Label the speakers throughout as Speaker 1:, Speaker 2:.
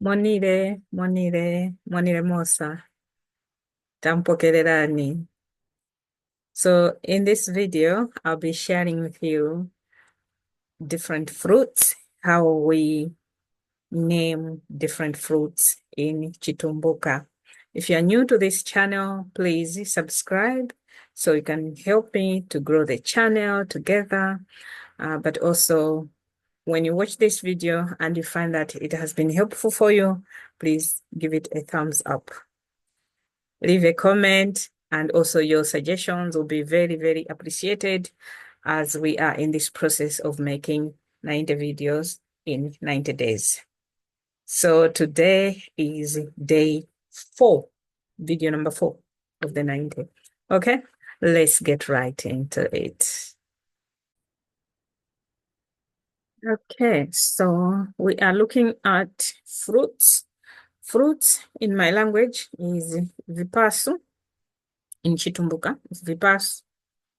Speaker 1: Monire Mosa, Tampokererani. So in this video, I'll be sharing with you different fruits, how we name different fruits in Chitumbuka. If you're new to this channel, please subscribe so you can help me to grow the channel together. But also, when you watch this video and you find that it has been helpful for you, please give it a thumbs up. Leave a comment, and also your suggestions will be very, very appreciated as we are in this process of making 90 videos in 90 days. So today is day 4, video number 4 of the 90. Okay, let's get right into it. Okay, so we are looking at fruits. Fruits in my language is Vipaso. In Chitumbuka, it's Vipaso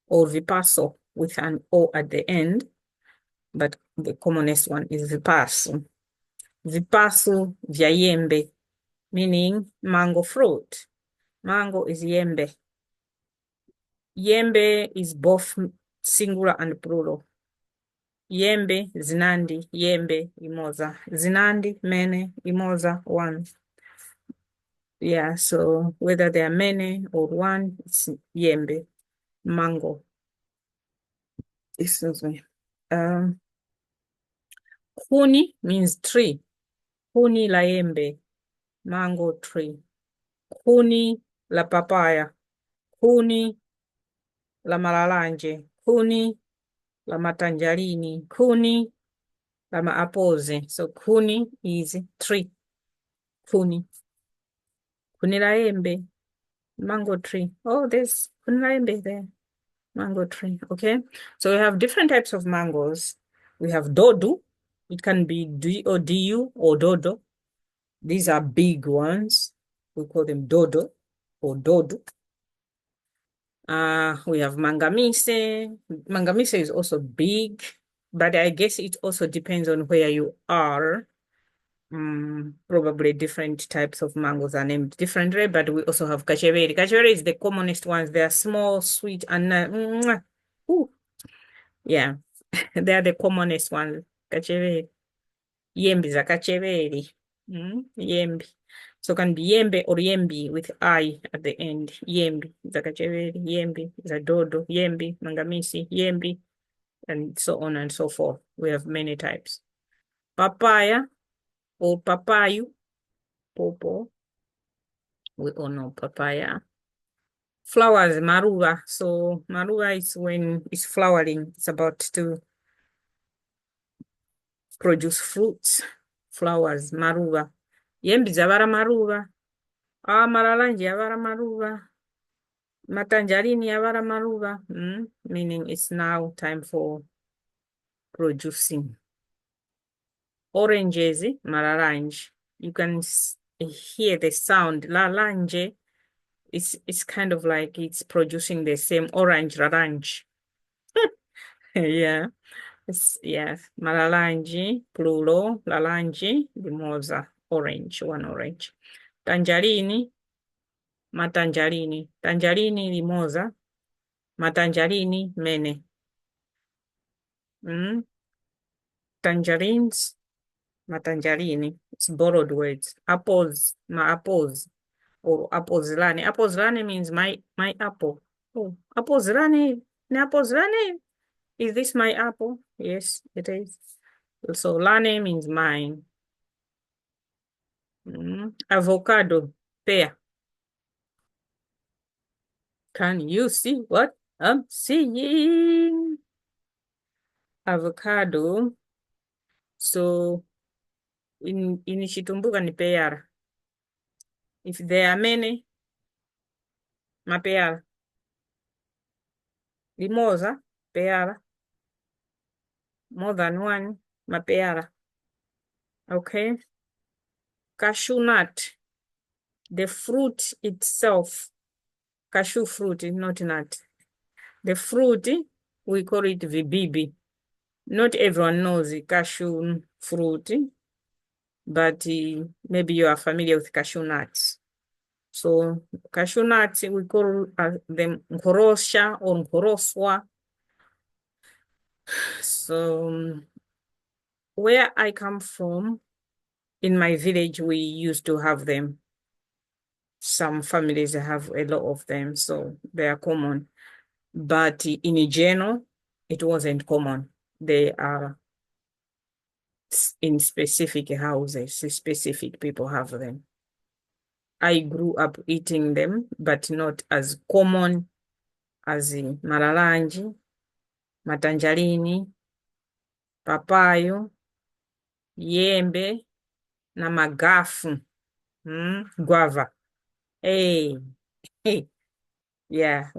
Speaker 1: or Vipaso with an O at the end, but the commonest one is Vipaso. Vipaso vya yembe, meaning mango fruit. Mango is yembe. Yembe is both singular and plural. Yembe, zinandi, yembe, imoza. Zinandi, many, imoza, one. Yeah, so whether they are many or one, it's yembe, mango. Excuse me. Kuni means tree. Kuni la yembe, mango tree. Kuni la papaya. Kuni la malalanje. Kuni la matanjarini. Kuni la maapoze. So kuni is tree. Kuni. Kuni la yembe, mango tree. Oh, there's kuni la yembe there. Mango tree. Okay. So we have different types of mangoes. We have dodo. It can be D-O-D-U or dodo. These are big ones. We call them dodo or dodo. We have mangamise. Mangamise is also big, but I guess it also depends on where you are. Probably different types of mangoes are named differently, but we also have kacheveri. Kacheveri is the commonest ones. They are small, sweet, and yeah, they are the commonest ones. Kacheveri. Yembi za kacheveri. Yembi. So it can be yembe or yembi with I at the end. Yembi za kacheveri, yembi za dodo, yembi, mangamisi, yembi, and so on and so forth. We have many types. Papaya or papayu, popo. We all know papaya. Flowers, maruva. So maruva is when it's flowering. It's about to produce fruits. Flowers, maruva. Yembi zavara maruva. Malalanji yavara maruva. Matanjarini yavara maruva. Meaning it's now time for producing. Oranges, malalanji. You can hear the sound. Lalanje. It's kind of like it's producing the same orange, larange. Yeah. Yes. Malalanji, plural, lalanji, limosa, orange, one orange. Tanjarini, matanjarini. Tanjarini, limosa. Matanjarini, mene. Tangerines, matanjarini. It's borrowed words. Apples, ma apples. Or apples lane. Apples lane means my apple. Oh, apples lane. Apples lane. Is this my apple? Yes, it is. So lane means mine. Avocado, pear. Can you see what I'm seeing? Avocado. So in Chitumbuka ni pear. If there are many, mapear. Limosa, pear. More than one, mapear. Okay. Cashew nut. The fruit itself. Cashew fruit is not nut. The fruit, we call it vibibi. Not everyone knows the cashew fruit, but maybe you are familiar with cashew nuts. So cashew nuts, we call them nkorosha or nkoroswa. So where I come from, in my village, we used to have them. Some families have a lot of them, so they are common. But in general, it wasn't common. They are in specific houses, specific people have them. I grew up eating them, but not as common as in malalanji, matanjarini, papayo, yembe, na magafu, guava. Hey, hey, yeah,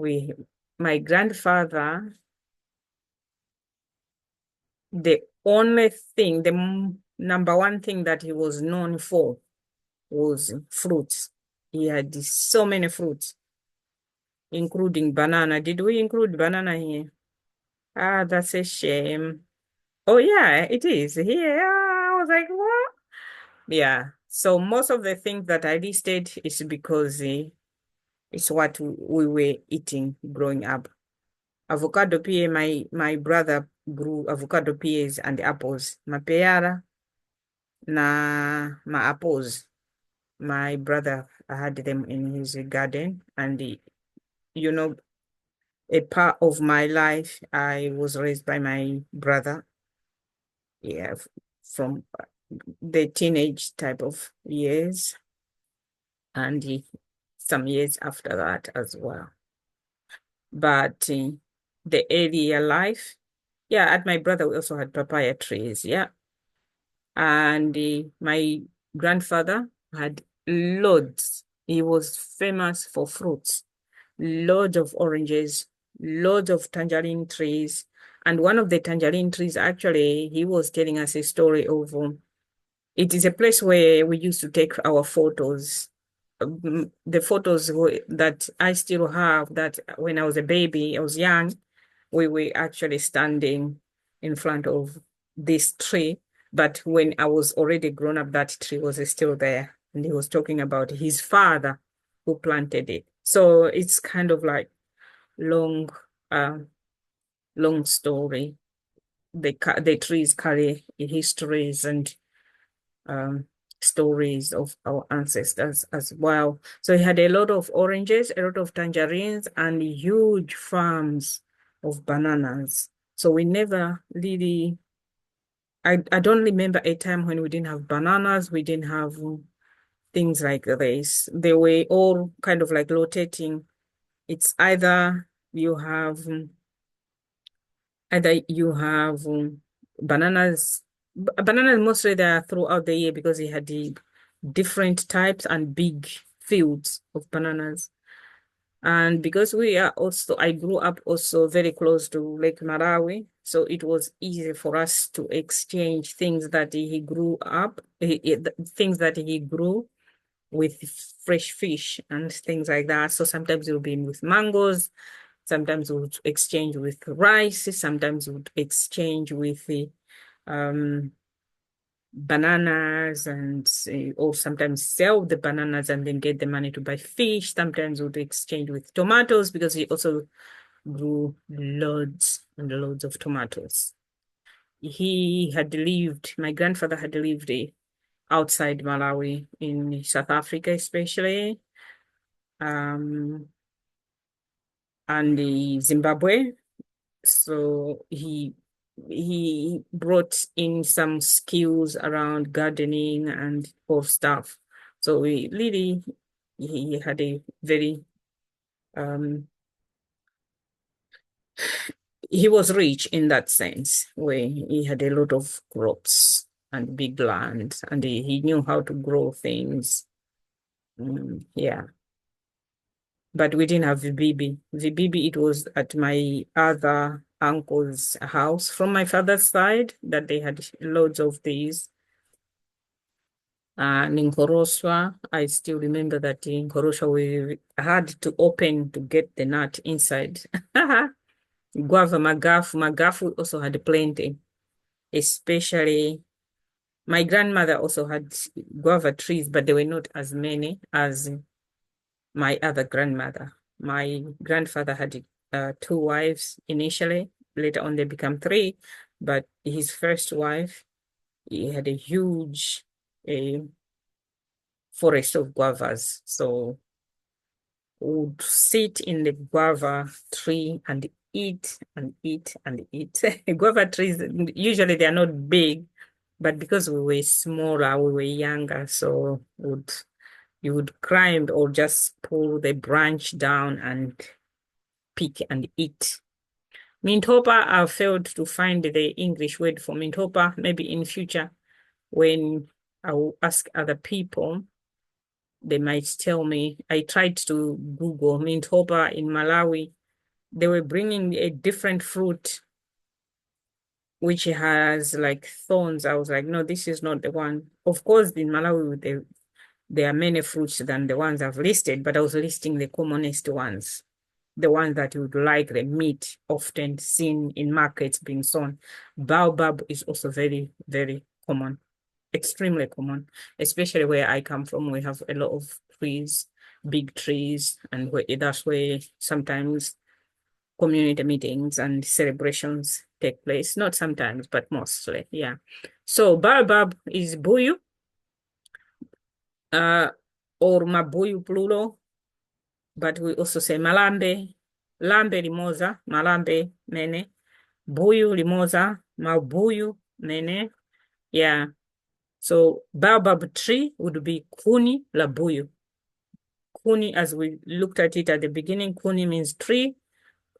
Speaker 1: my grandfather, the only thing, the number one thing that he was known for was fruits. He had so many fruits, including banana. Did we include banana here? Ah, that's a shame. Oh, yeah, it is. Here, I was like, what? Yeah. So most of the things that I listed is because it's what we were eating growing up. Avocado pia, my brother grew avocado pears and apples. Mapeara na ma apples. My brother had them in his garden, and you know, a part of my life, I was raised by my brother. Yeah, from the teenage type of years, and some years after that as well. But the earlier life, yeah, at my brother, we also had papaya trees, yeah. And my grandfather had loads. He was famous for fruits, loads of oranges, loads of tangerine trees. And one of the tangerine trees, actually, he was telling us a story of it is a place where we used to take our photos. The photos that I still have, that when I was a baby, I was young, we were actually standing in front of this tree. But when I was already grown up, that tree was still there. And he was talking about his father who planted it. So it's kind of like long, uh, long story. The trees carry histories and um, stories of our ancestors as well. So he had a lot of oranges, a lot of tangerines, and huge farms of bananas. So we never really, I don't remember a time when we didn't have bananas, we didn't have things like this. They were all kind of like rotating. It's either you have bananas. Bananas mostly they are throughout the year because he had the different types and big fields of bananas. And because I grew up also very close to Lake Malawi, so it was easy for us to exchange things that he grew up, things that he grew with fresh fish and things like that. So sometimes it would be with mangoes, sometimes we would exchange with rice, sometimes we would exchange with the bananas, and or sometimes sell the bananas and then get the money to buy fish. Sometimes we would exchange with tomatoes because he also grew loads and loads of tomatoes. My grandfather had lived outside Malawi, in South Africa especially, um, and Zimbabwe. So he brought in some skills around gardening and all stuff. So he had a very he was rich in that sense, where he had a lot of crops and big land, and he knew how to grow things. Yeah. But we didn't have Vibibi. Vibibi, it was at my other uncle's house from my father's side that they had loads of these. In Koroswa, I still remember that in Koroswa we had to open to get the nut inside. Guava, magafu also had plenty, especially My grandmother also had guava trees, but they were not as many as my other grandmother. My grandfather had two wives initially. Later on, they become three. But his first wife, he had a huge forest of guavas. So would sit in the guava tree and eat and eat and eat. Guava trees, usually they are not big, but because we were smaller, we were younger, so would you would climb or just pull the branch down and pick and eat. Mintopa, I failed to find the English word for mintopa. Maybe in future, when I will ask other people, they might tell me. I tried to Google mintopa in Malawi. They were bringing a different fruit which has like thorns. I was like, no, this is not the one. Of course, in Malawi, there are many fruits than the ones I've listed, but I was listing the commonest ones, the ones that you would like the meat often seen in markets being sown. Baobab is also very, very common, extremely common, especially where I come from. We have a lot of trees, big trees, and that's where sometimes community meetings and celebrations take place. Not sometimes, but mostly, yeah. So Baobab is buyu, uh, or mabuyu plural, but we also say malambe, lambe limosa, malambe nene, buyu limosa, mabuyu nene. Yeah. So baobab tree would be kuni la buyu. Kuni, as we looked at it at the beginning, kuni means tree,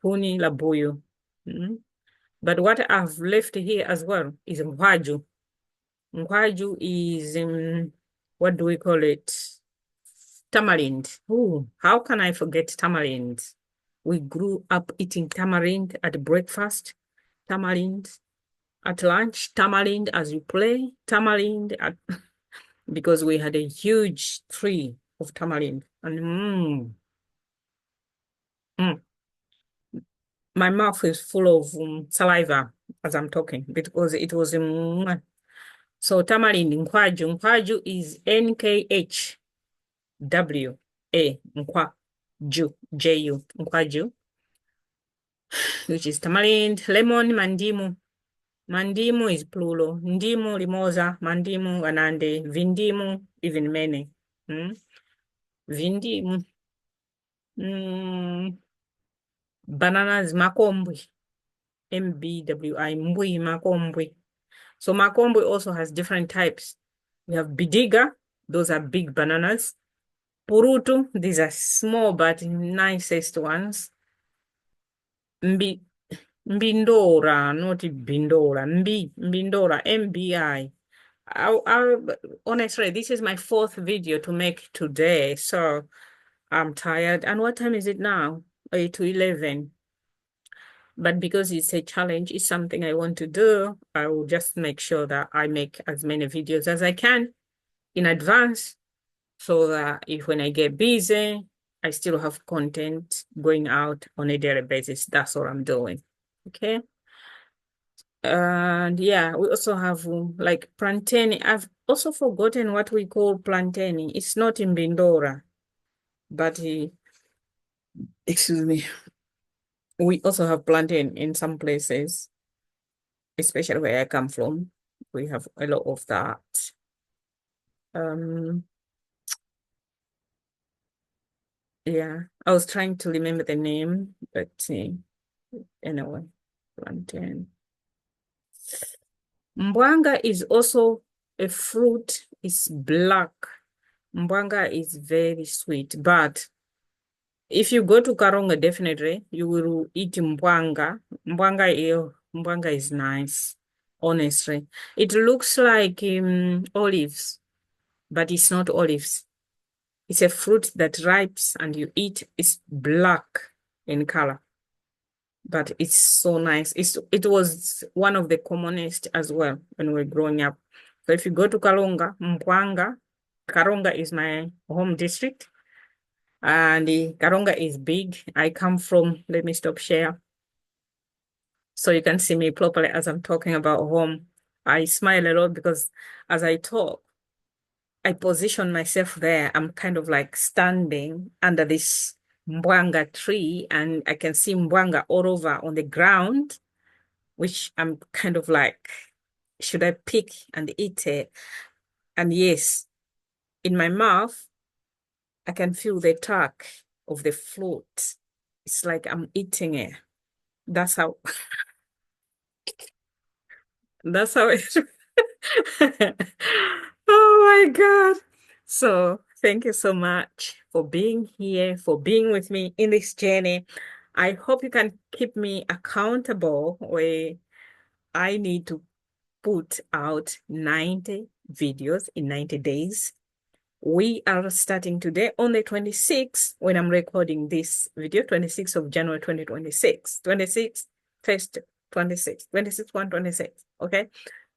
Speaker 1: kuni la buyu. Mm. But what I've left here as well is mkwaju. Mkwaju is, what do we call it? Tamarind. Oh, how can I forget tamarind? We grew up eating tamarind at breakfast, tamarind at lunch, tamarind as you play, tamarind at because we had a huge tree of tamarind. And mm, my mouth is full of saliva as I'm talking because it was so tamarind nkwaju. Nkwaju is NKHWA nkwaju JU nkwaju, which is tamarind, lemon, mandimu. Mandimu is plural. Ndimu, limosa, mandimu, anande, vindimu, even many. Vindimu. Bananas, makombwi. MBWI, mbui, makombwi. So makombwi also has different types. We have bidiga, those are big bananas. Purutu, these are small but nicest ones. Mbindora, not bindora. Mbindora, MBI. Honestly, this is my fourth video to make today, so I'm tired. And what time is it now? 8 to 11. But because it's a challenge, it's something I want to do, I will just make sure that I make as many videos as I can in advance so that if when I get busy, I still have content going out on a daily basis. That's what I'm doing. Okay. And yeah, we also have like plantain. I've also forgotten what we call plantain. It's not in Bindora, but excuse me, we also have plantain in some places, especially where I come from. We have a lot of that. Um, yeah, I was trying to remember the name, but anyway, plantain. Mbwanga is also a fruit. It's black. Mbwanga is very sweet, but if you go to Karonga, definitely you will eat mbwanga. Mbwanga is nice, honestly. It looks like olives, but it's not olives. It's a fruit that ripes and you eat. It's black in color, but it's so nice. It was one of the commonest as well when we were growing up. So if you go to Karonga, mbwanga, Karonga is my home district. And the Karonga is big. I come from, let me stop share so you can see me properly as I'm talking about home. I smile a lot because as I talk, I position myself there. I'm kind of like standing under this mbwanga tree, and I can see mbwanga all over on the ground, which I'm kind of like, should I pick and eat it? And yes, in my mouth, I can feel the tug of the fruit. It's like I'm eating it. That's how that's how it Oh my God. So thank you so much for being here, for being with me in this journey. I hope you can keep me accountable where I need to put out 90 videos in 90 days. We are starting today on the 26th when I'm recording this video, 26th of January 2026. 26th, first 26, 26, 1, 26. Okay.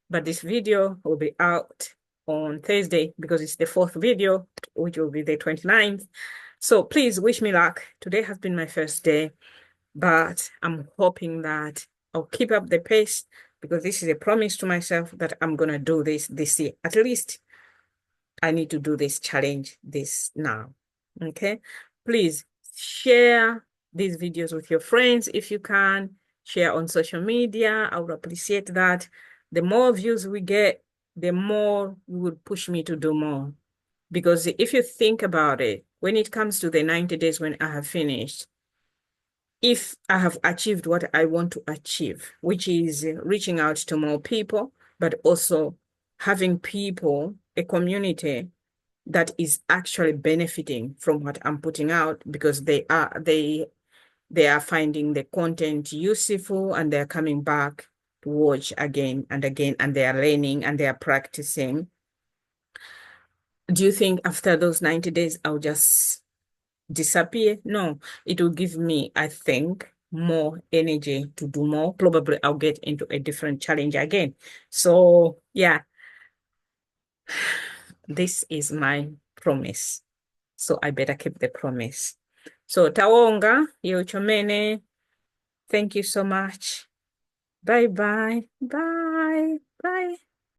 Speaker 1: But this video will be out on Thursday because it's the fourth video, which will be the 29th. So please wish me luck. Today has been my first day, but I'm hoping that I'll keep up the pace because this is a promise to myself that I'm going to do this year. At least I need to do this challenge this now. Okay. Please share these videos with your friends if you can. Share on social media. I would appreciate that. The more views we get, the more you will push me to do more. Because if you think about it, when it comes to the 90 days when I have finished, if I have achieved what I want to achieve, which is reaching out to more people, but also having people, a community that is actually benefiting from what I'm putting out because they are finding the content useful and they're coming back to watch again and again and they are learning and they are practicing. Do you think after those 90 days I'll just disappear? No, it will give me, I think, more energy to do more. Probably I'll get into a different challenge again. So yeah, this is my promise. So I better keep the promise. So Tawonga, Yochomene, thank you so much. Bye bye. Bye. Bye.